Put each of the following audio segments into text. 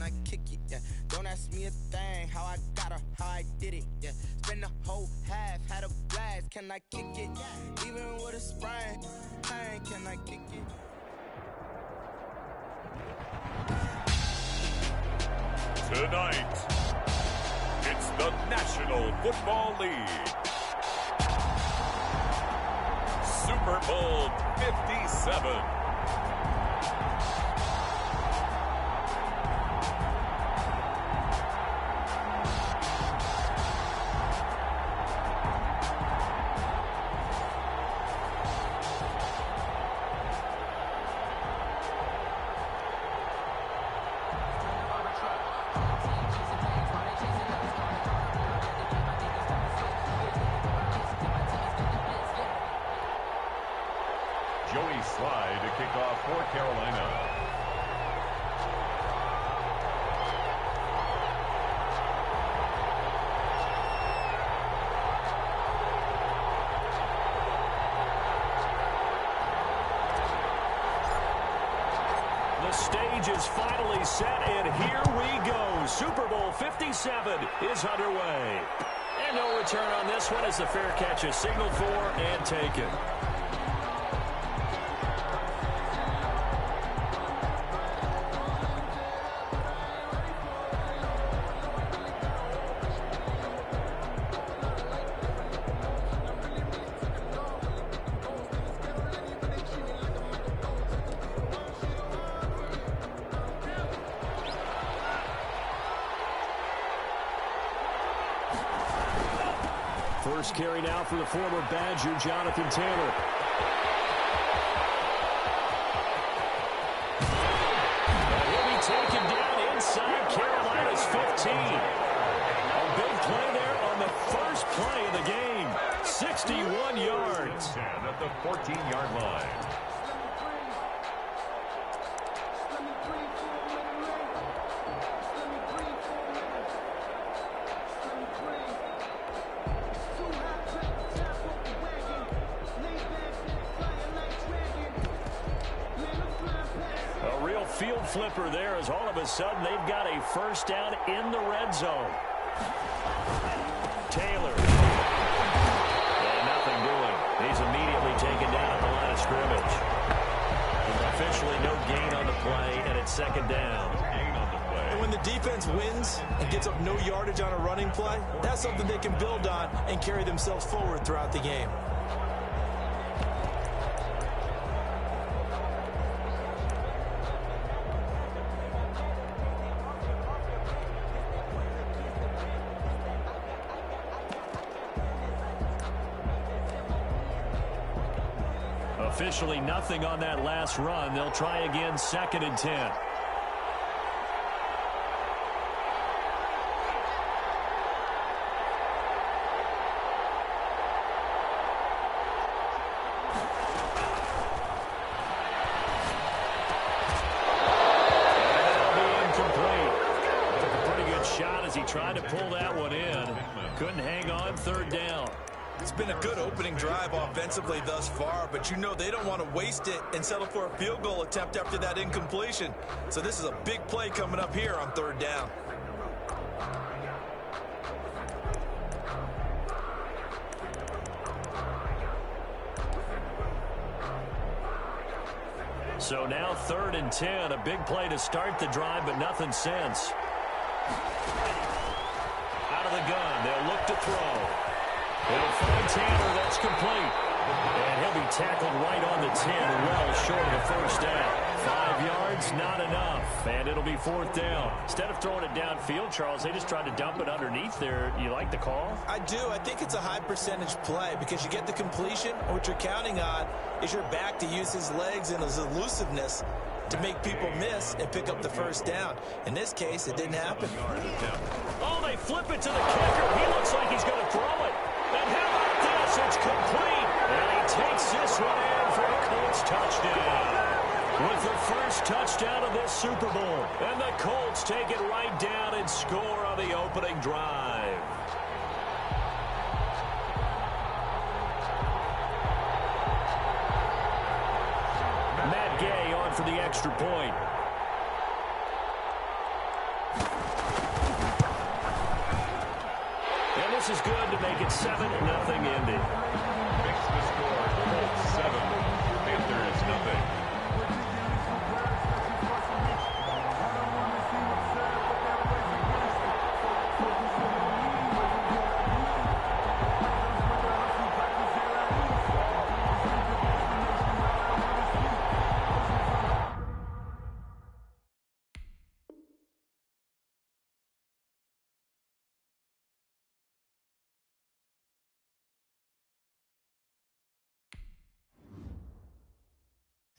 I kick it? Yeah, don't ask me a thing. How I got her, how I did it. Yeah, spend the whole half, had a blast. Can I kick it? Even with a sprain, pain, can I kick it? Tonight, it's the National Football League. Super Bowl 57. Slide to kick off for Carolina. The stage is finally set, and here we go. Super Bowl 57 is underway. And no return on this one as the fair catch is signaled for and taken. First carry now for the former Badger, Jonathan Taylor. He'll be taken down inside Carolina's 15. A big play there on the first play of the game. 61 yards. At the 14-yard line. Field flipper there as all of a sudden they've got a first down in the red zone. Taylor. And nothing doing. He's immediately taken down at the line of scrimmage. Officially no gain on the play, and it's second down. And when the defense wins and gets up no yardage on a running play, that's something they can build on and carry themselves forward throughout the game. Officially nothing on that last run. They'll try again, 2nd and 10. That'll be incomplete. Took a pretty good shot as he tried to pull that one in. Couldn't hang on, 3rd down. It's been a good opening drive offensively thus far, but you know they don't want to waste it and settle for a field goal attempt after that incompletion. So this is a big play coming up here on 3rd down. So now 3rd and 10, a big play to start the drive, but nothing since. Out of the gun, they'll look to throw. They'll find Taylor, that's complete. And he'll be tackled right on the 10, well short of the first down. 5 yards, not enough, and it'll be 4th down. Instead of throwing it downfield, Charles, they just tried to dump it underneath there. You like the call? I do. I think it's a high percentage play because you get the completion, and what you're counting on is your back to use his legs and his elusiveness to make people miss and pick up the first down. In this case, it didn't happen. Oh, they flip it to the kicker. He looks like he's going to throw it. And how about this? It's complete. And he takes this one in for a Colts touchdown. With the first touchdown of this Super Bowl. And the Colts take it right down and score on the opening drive. Matt Gay on for the extra point. And this is good to make it 7-0 Indy. Makes the score Colts 7, Panthers nothing.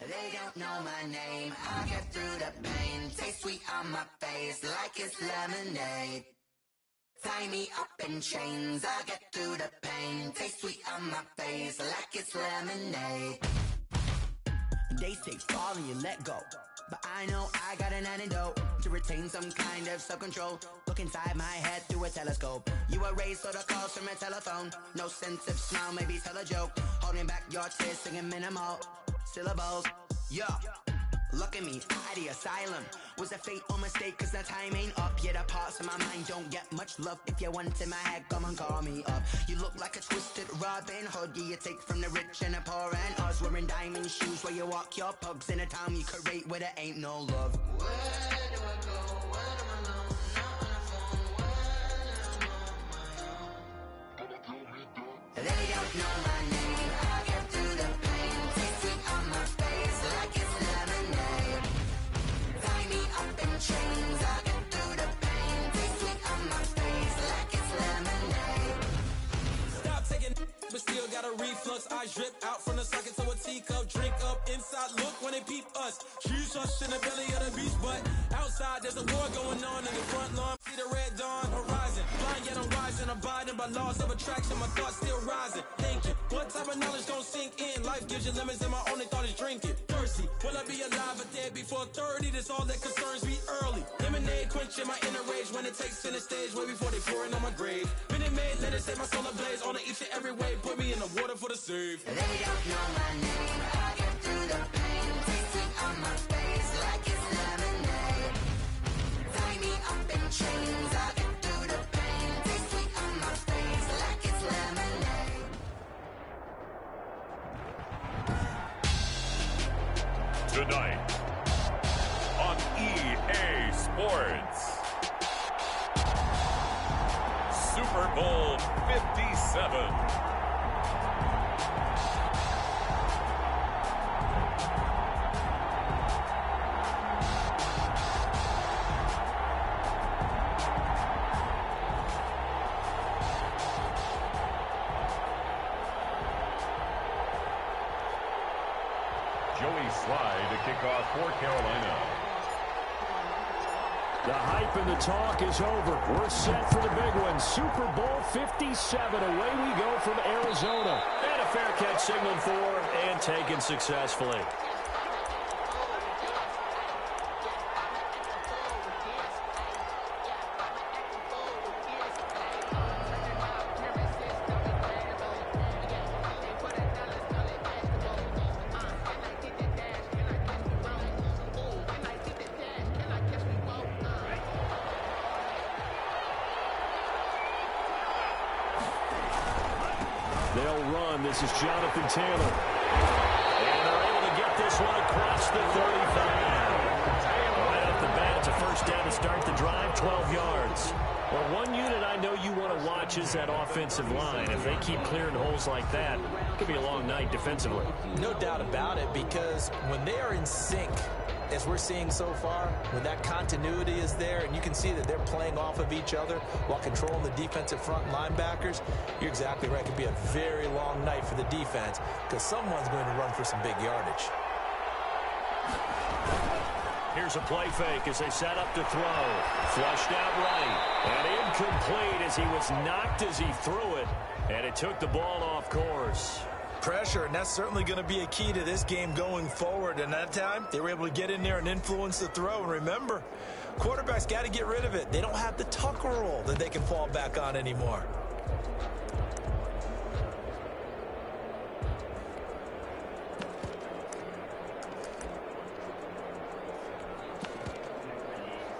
They don't know my name, I'll get through the pain. Taste sweet on my face like it's lemonade. Tie me up in chains, I'll get through the pain. Taste sweet on my face like it's lemonade. Days take fall and you let go, but I know I got an antidote to retain some kind of self-control. Look inside my head through a telescope. You erase all the calls from a telephone. No sense of smile, maybe tell a joke. Holding back your tears, singing minimal syllables. Yeah, look at me, out the asylum. Was a fate or mistake, cause the time ain't up. Yeah, the parts of my mind don't get much love. If you want in my head, come and call me up. You look like a twisted Robin Hood. Yeah, you take from the rich and the poor and us. Wearing diamond shoes where you walk your pugs in a town you create where there ain't no love. Where do I go? When am I alone? Not on the phone. When I'm on my own. They don't know my name. I get through the pain. Taste sweet on my face like it's lemonade. Tie me up in chains. I get through the pain. Taste sweet on my face like it's lemonade. Stop taking, but still got a reflux. Eyes drip out from the socket to a teacup. Drink up inside, look when they peep us. Choose us in the belly of the beast, but outside there's a war going on in the front lawn. See the red dawn horizon. Blind yet I'm rising, abiding by laws of attraction. My thoughts still rising. Thinking, what type of knowledge don't sink in? Life gives you lemons and my only thought is drinking. Thirsty, will I be alive or dead before 30? That's all that concerns me early. Lemonade quenching my inner rage when it takes center stage way before they pour it on my grave. Minute Maid, let it set my soul ablaze on each and every way. Put me in the water for the save. They don't know my name. I get through the pain. Taste sweet on my face like it's lemonade. Tie me up in chains. I get through the pain. Taste sweet on my face like it's lemonade. Tonight on EA Sports, Super Bowl 57. Joey Slye to kick off for Carolina. The hype and the talk is over. We're set for the big one. Super Bowl 57. Away we go from Arizona. And a fair catch signaled for and taken successfully. They'll run. This is Jonathan Taylor. And they're able to get this one across the 35. Right off the bat, it's a first down to start the drive, 12 yards. Well, one unit I know you want to watch is that offensive line. If they keep clearing holes like that, it could be a long night defensively. No doubt about it, because when they are in sync, as we're seeing so far, when that continuity is there and you can see that they're playing off of each other while controlling the defensive front linebackers, you're exactly right. It could be a very long night for the defense because someone's going to run for some big yardage. Here's a play fake as they set up to throw. Flushed out right. And incomplete as he was knocked as he threw it. And it took the ball off course. Pressure, and that's certainly going to be a key to this game going forward. And that time, they were able to get in there and influence the throw. And remember, quarterbacks got to get rid of it. They don't have the tuck rule that they can fall back on anymore.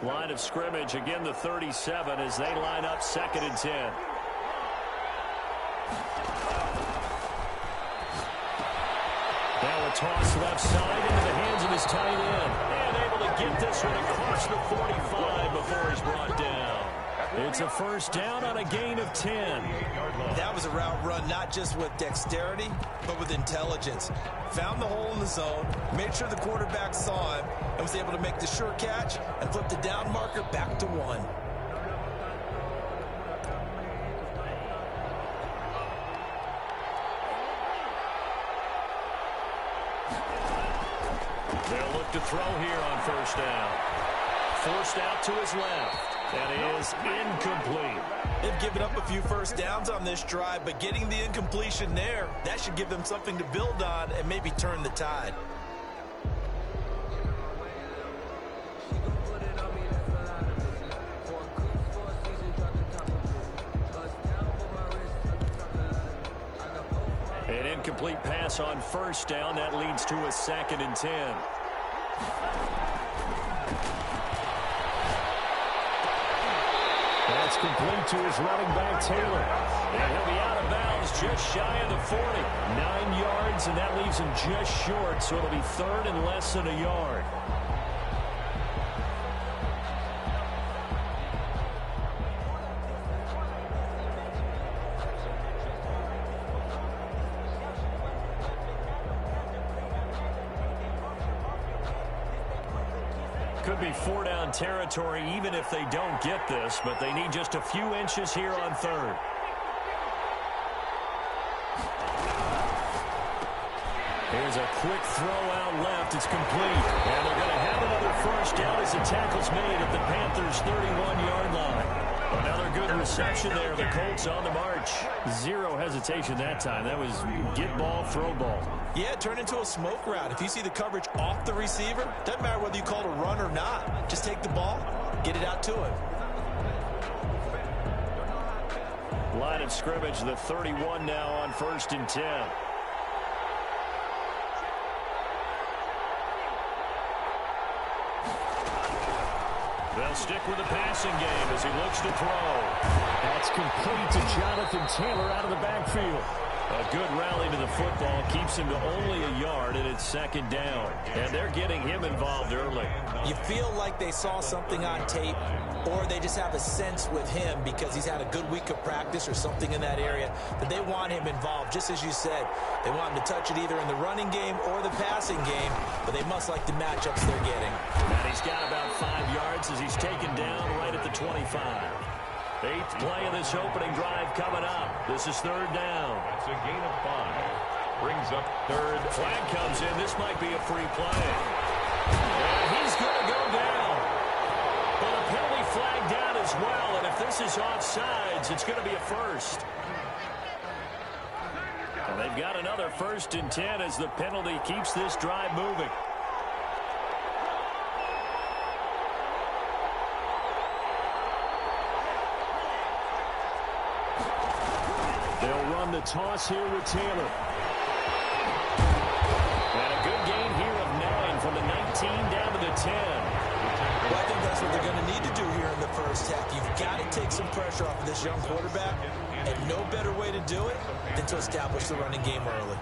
Line of scrimmage, again the 37 as they line up 2nd and 10. Now a toss left side into the hands of his tight end. And able to get this one across the 45 before he's brought down. It's a first down on a gain of 10. That was a route run not just with dexterity, but with intelligence. Found the hole in the zone, made sure the quarterback saw him, and was able to make the sure catch and flip the down marker back to 1. They'll look to throw here on first down. Forced out to his left. That is incomplete. They've given up a few first downs on this drive, but getting the incompletion there, that should give them something to build on and maybe turn the tide. An incomplete pass on first down. That leads to a 2nd and 10. That's complete to his running back, Taylor. And he'll be out of bounds just shy of the 40. 9 yards, and that leaves him just short, so it'll be 3rd and less than a yard. Could be 4-down territory even if they don't get this, but they need just a few inches here on 3rd. Here's a quick throw out left. It's complete. And they're going to have another first down as the tackle's made at the Panthers' 31-yard line. Another good reception there. The Colts on the march. Zero hesitation that time. That was get ball, throw ball. Yeah, turn into a smoke route. If you see the coverage off the receiver, doesn't matter whether you call it a run or not. Just take the ball, get it out to him. Line of scrimmage, the 31 now on 1st and 10. They'll stick with the passing game as he looks to throw. That's complete to Jonathan Taylor out of the backfield. A good rally to the football keeps him to only a yard, and it's 2nd down. And they're getting him involved early. You feel like they saw something on tape, or they just have a sense with him because he's had a good week of practice or something in that area that they want him involved. Just as you said, they want him to touch it either in the running game or the passing game, but they must like the matchups they're getting. And he's got about 5 yards as he's taken down right at the 25. 8th play of this opening drive coming up. This is 3rd down. That's a gain of 5. Brings up 3rd. Flag comes in. This might be a free play. And he's going to go down. But a penalty flag down as well. And if this is offsides, it's going to be a first. And they've got another 1st and 10 as the penalty keeps this drive moving. They'll run the toss here with Taylor. And a good gain here of 9 from the 19 down to the 10. Well, I think that's what they're going to need to do here in the first half. You've got to take some pressure off of this young quarterback, and no better way to do it than to establish the running game early.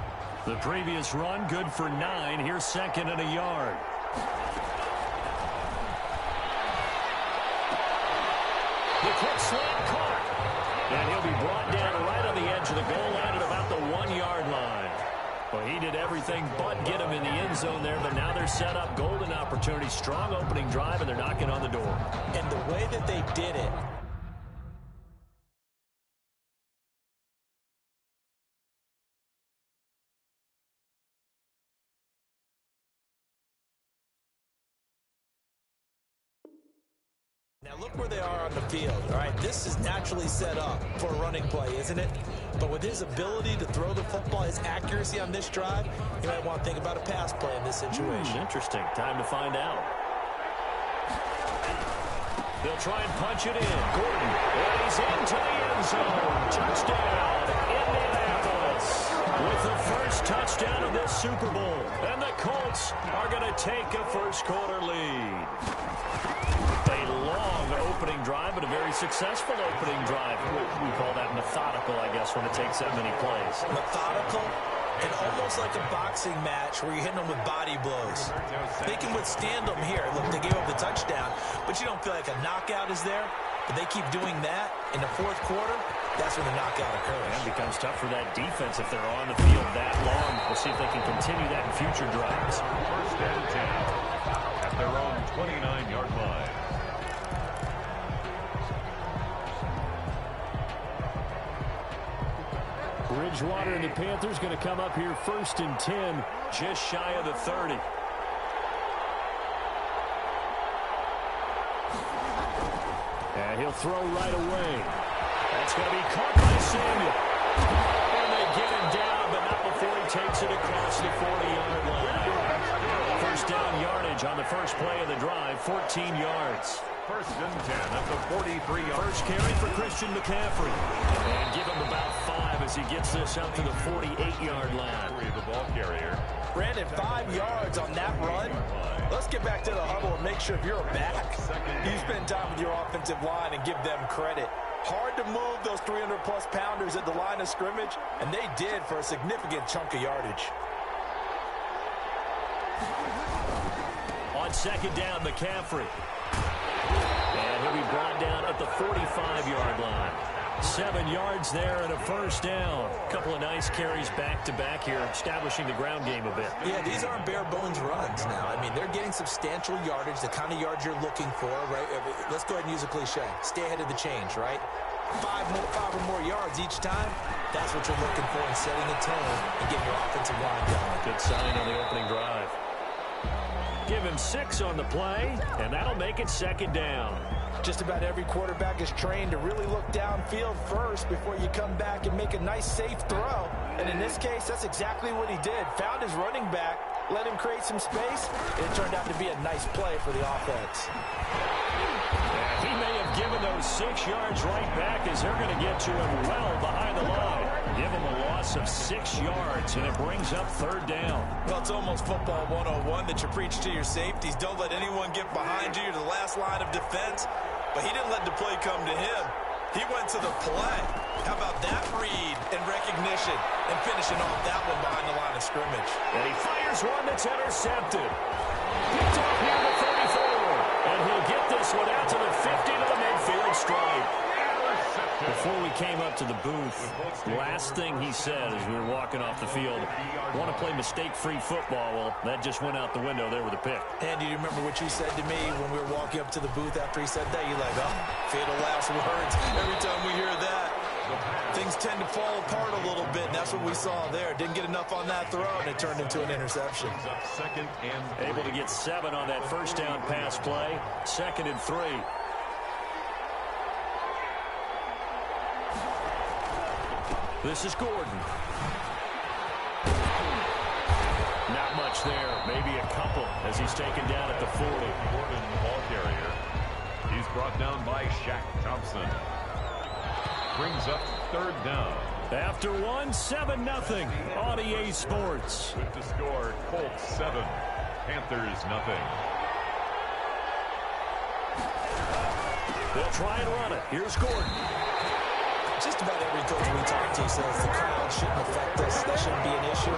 The previous run, good for 9. Here's 2nd and a yard. The quick slant caught. And he'll be brought down right on the edge of the goal line at about the 1-yard line. Well, he did everything but get him in the end zone there, but now they're set up. Golden opportunity, strong opening drive, and they're knocking on the door. And the way that they did it, now look where they are on the field, all right? This is naturally set up for a running play, isn't it? But with his ability to throw the football, his accuracy on this drive, you might want to think about a pass play in this situation. Interesting. Time to find out. They'll try and punch it in. Gordon, and he's into the end zone. Touchdown, Indianapolis. with the first touchdown of this Super Bowl. And the Colts are going to take a first-quarter lead. A long opening drive, but a very successful opening drive. We call that methodical, I guess, when it takes that many plays. Methodical and almost like a boxing match where you're hitting them with body blows. They can withstand them here. Look, they gave up the touchdown, but you don't feel like a knockout is there. But they keep doing that in the fourth quarter. That's when the knockout occurs. And it becomes tough for that defense if they're on the field that long. We'll see if they can continue that in future drives. First and 10 at their own 29-yard line. Bridgewater and the Panthers going to come up here first and 10, just shy of the 30. And he'll throw right away. That's going to be caught by Samuel. And they get him down, but not before he takes it across the 40-yard line. First down yardage on the first play of the drive, 14 yards. First and 10 at the 43-yard. First carry for Christian McCaffrey. And give him about 5 as he gets this up to the 48-yard line. The ball carrier. Brandon, 5 yards on that run. Let's get back to the huddle and make sure if you're a back, you spend time with your offensive line and give them credit. Hard to move those 300-plus pounders at the line of scrimmage, and they did for a significant chunk of yardage. On second down, McCaffrey. And he'll be brought down at the 45-yard line. 7 yards there and a first down. A couple of nice carries back-to-back here, establishing the ground game a bit. Yeah, these aren't bare-bones runs now. I mean, they're getting substantial yardage, the kind of yards you're looking for, right? Let's go ahead and use a cliche. Stay ahead of the change, right? 5 or more yards each time. That's what you're looking for in setting a tone and getting your offensive line going. Good sign on the opening drive. Give him 6 on the play, and that'll make it second down. Just about every quarterback is trained to really look downfield first before you come back and make a nice, safe throw. And in this case, that's exactly what he did. Found his running back, let him create some space, and it turned out to be a nice play for the offense. Yeah, he may have given those 6 yards right back as they're going to get to him well behind the line. Give him a loss of 6 yards, and it brings up third down. Well, it's almost football 101 that you preach to your safeties. Don't let anyone get behind you. You're the last line of defense. But he didn't let the play come to him. He went to the play. How about that read and recognition and finishing off that one behind the line of scrimmage. And he fires one that's intercepted. Picked up here to 34. And he'll get this one out to the 50 to the midfield stripe. Before we came up to the booth, last thing he said as we were walking off the field, want to play mistake-free football. Well, that just went out the window there with a pick. Andy, do you remember what you said to me when we were walking up to the booth after he said that? You're like, oh, fatal last words. Every time we hear that, things tend to fall apart a little bit, and that's what we saw there. Didn't get enough on that throw, and it turned into an interception. Second and 3. Able to get 7 on that first down pass play. Second and 3. This is Gordon. Not much there. Maybe a couple as he's taken down at the 40. Gordon, the ball carrier. He's brought down by Shaq Thompson. Brings up third down. After 1, 7-0 on EA Sports. With the score, Colts 7, Panthers 0. They'll try and run it. Here's Gordon. Just about every coach we talk to says the crowd shouldn't affect us. That shouldn't be an issue.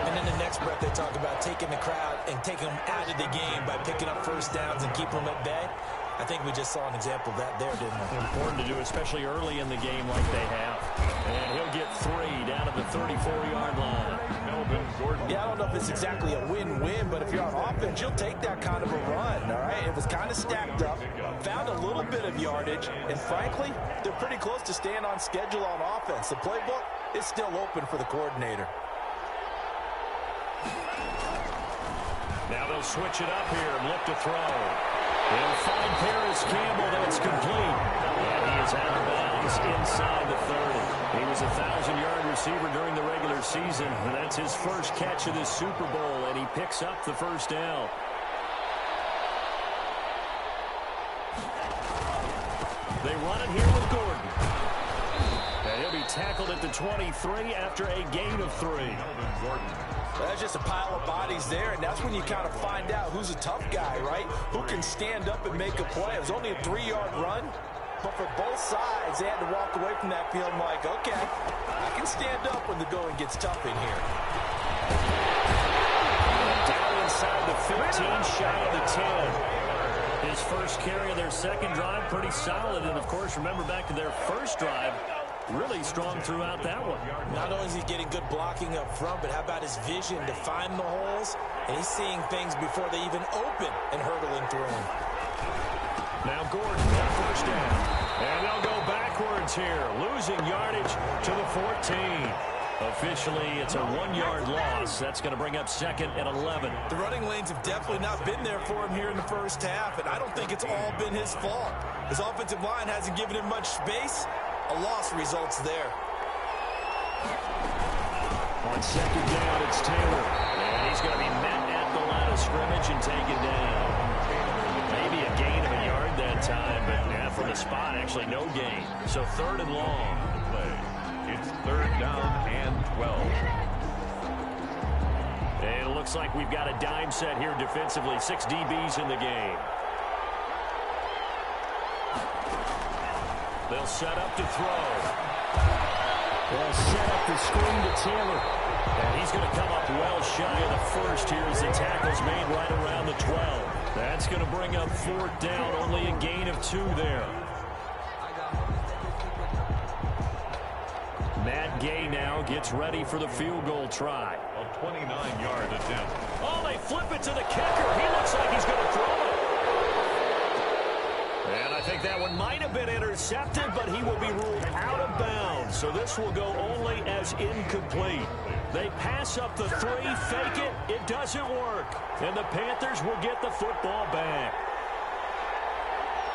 And in the next breath, they talk about taking the crowd and taking them out of the game by picking up first downs and keeping them at bay. I think we just saw an example of that there, didn't we? Important to do, especially early in the game like they have. And he'll get 3 down at the 34-yard line. Melvin Gordon. Yeah, I don't know if it's exactly a win-win, but if you're on offense, you'll take that kind of a run, all right? It was kind of stacked up, found a little bit of yardage, and frankly, they're pretty close to staying on schedule on offense. The playbook is still open for the coordinator. Now they'll switch it up here and look to throw. They'll find Paris Campbell. That's complete. And he is out of bounds inside the 30. He was a 1,000-yard receiver during the regular season, and that's his first catch of this Super Bowl, and he picks up the first down. They run it here with Gordon. And he'll be tackled at the 23 after a gain of 3. That's just a pile of bodies there, and that's when you kind of find out who's a tough guy, right? Who can stand up and make a play. It was only a 3-yard run, but for both sides, they had to walk away from that field like, okay, I can stand up when the going gets tough in here. Down inside the 15, shy of the 10. His first carry of their second drive, pretty solid. And, of course, remember back to their first drive, really strong throughout that one. Not only is he getting good blocking up front, but how about his vision to find the holes? And he's seeing things before they even open and hurdling through them. Now Gordon on first down. And they'll go backwards here, losing yardage to the 14. Officially, it's a 1-yard loss. That's going to bring up 2nd and 11. The running lanes have definitely not been there for him here in the first half, and I don't think it's all been his fault. His offensive line hasn't given him much space. A loss results there. On second down, it's Taylor. And he's going to be met at the line of scrimmage and taken down. Maybe a gain of a yard that time, but from the spot, actually no gain. So 3rd and long. It's 3rd down and 12. And it looks like we've got a dime set here defensively. 6 DBs in the game. They'll set up to throw. They'll set up the screen to Taylor. And he's going to come up well shy of the first here as the tackle's made right around the 12. That's going to bring up 4th down. Only a gain of 2 there. Matt Gay now gets ready for the field goal try. A 29-yard attempt. Oh, they flip it to the kicker. He looks like he's going to throw it. And I think that one might have been intercepted, but he will be ruled out of bounds. So this will go only as incomplete. They pass up the 3, fake it. It doesn't work. And the Panthers will get the football back.